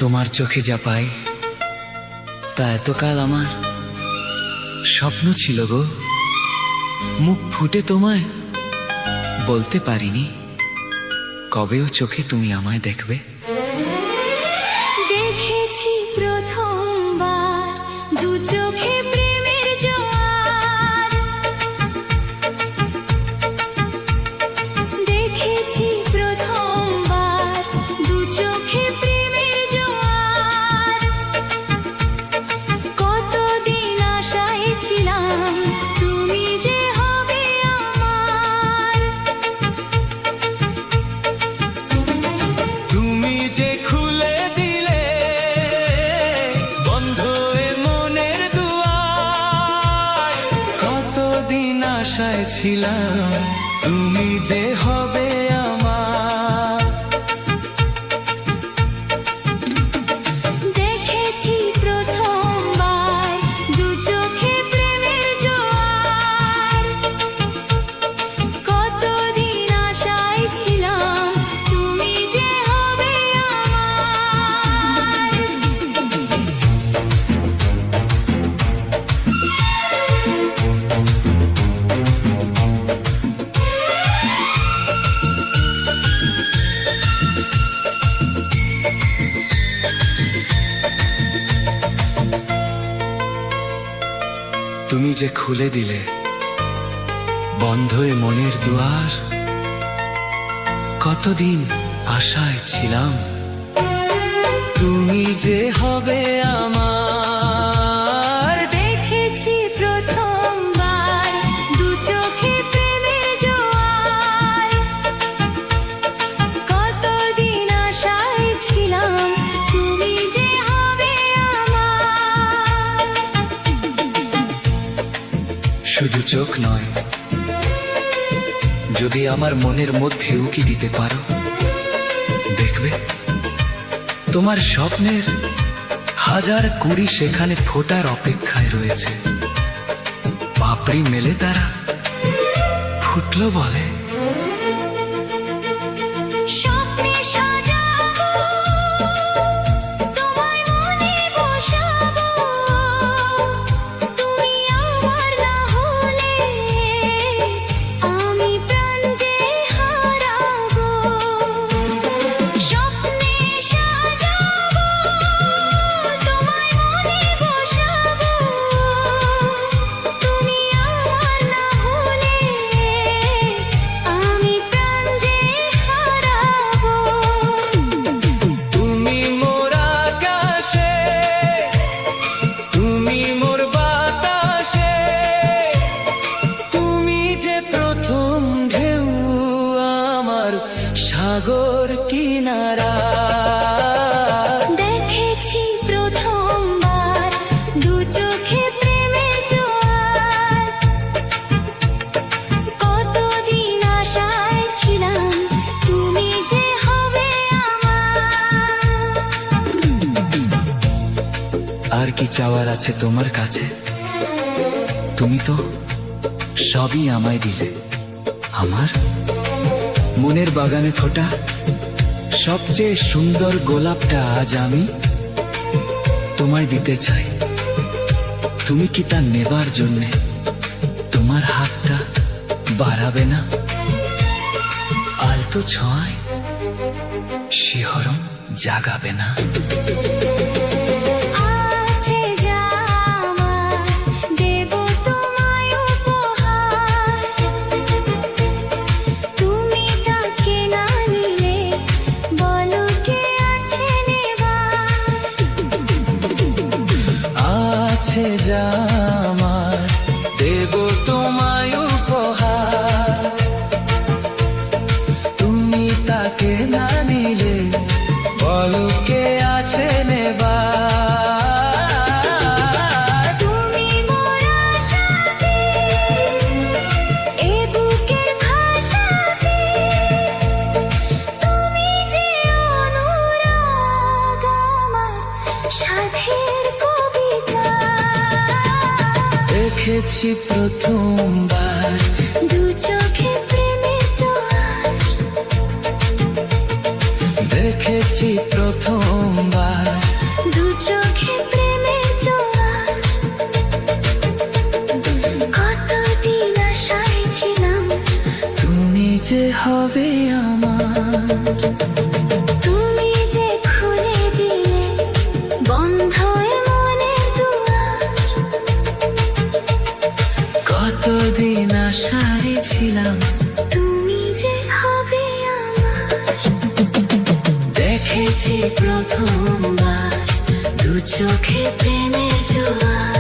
তোমার চোখে যা পাই তা এতকাল আমার স্বপ্ন ছিল গো। মুখ ফুটে তোমায় বলতে পারিনি, কবেও চোখে তুমি আমায় দেখবে। দেখেছি প্রথমবার দু চোখে প্রেমের জোয়ার, দেখেছি প্রথমবার দু চোখে প্রেমের জোয়ার। কতদিন আশায় ছিলাম তুমি যে হবে আমার, তুমি যে খুলে দিলে বন্ধ এ মনের দুয়ার। কতদিন আশায় ছিলাম তুমি যে হবে আমার। দেখেছি প্রথমবার দু চোখে প্রেমের জোয়ার। কতদিন আশায় ছিলাম তুমি যে হবে আমার। তুমি যে খুলে দিলে বন্ধ এ মনের দুয়ার। কতদিন আশায় ছিলাম তুমি যে হবে আমার। দেখেছি প্রথমবার দু চোখে প্রেমের জোয়ার। কতদিন আশায় ছিলাম তুমি যে হবে আমার। শুধু চোখ নয়, যদি আমার মনের মধ্যে উকি দিতে পারো, দেখবে তোমার স্বপ্নের হাজার কুড়ি সেখানে ফোটার অপেক্ষায় রয়েছে। পাপড়ি মেলে তারা ফুটলো বলে। স্বপ্নে সাজাবো তোমায় মনে বসাবো, তুমি আমার না হলে আমি প্রাণ যে হারাবো। স্বপ্নে সাজাবো তোমায় মনে বসাবো, তুমি আমার না হলে আমি প্রাণ যে হারাবো। তুমি মোর আকাশে, তুমি মোর বাতাসে, তুমি যে প্রথম ঢেউ আমার সাগর কিনারা। দেখেছি প্রথমবার দু চোখে প্রেমের জোয়ার। কতদিন আশায় ছিলাম তুমি যে হবে আমার। আর কি চাওয়ার আছে তোমার কাছে? তুমি তো সবই আমায় দিলে। আমার মনের বাগানে ফোটা সবচেয়ে সুন্দর গোলাপটা আজ আমি তোমায় দিতে চাই। তুমি কি তা নেবার জন্যে তোমার হাতটা বাড়াবে না? আলতো ছোঁয়ায় শিহরণ জাগাবে না? আছে যা আমার দেব তোমায় উপহার, তুমি তাকে না নিলে বলো কে আছে নেবার। আছে যা আমার দেব তোমায় উপহার, তুমি তাকে না নিলে বলো কে আছে নেবার। তুমি মোর আশাতে, এ বুকের ভাষাতে, তুমি যে অনুরাগ আমার সাধের কবিতা। দেখেছি প্রথমবার দু চোখে প্রেমের জোয়ার। দেখেছি প্রথমবার হবে আমার। তুমি যে খুলে দিলে বন্ধ এ মনের দুয়ার, কতদিন আশায় ছিলাম তুমি যে হবে আমার। দেখেছি প্রথমবার দু চোখে প্রেমের জোয়ার,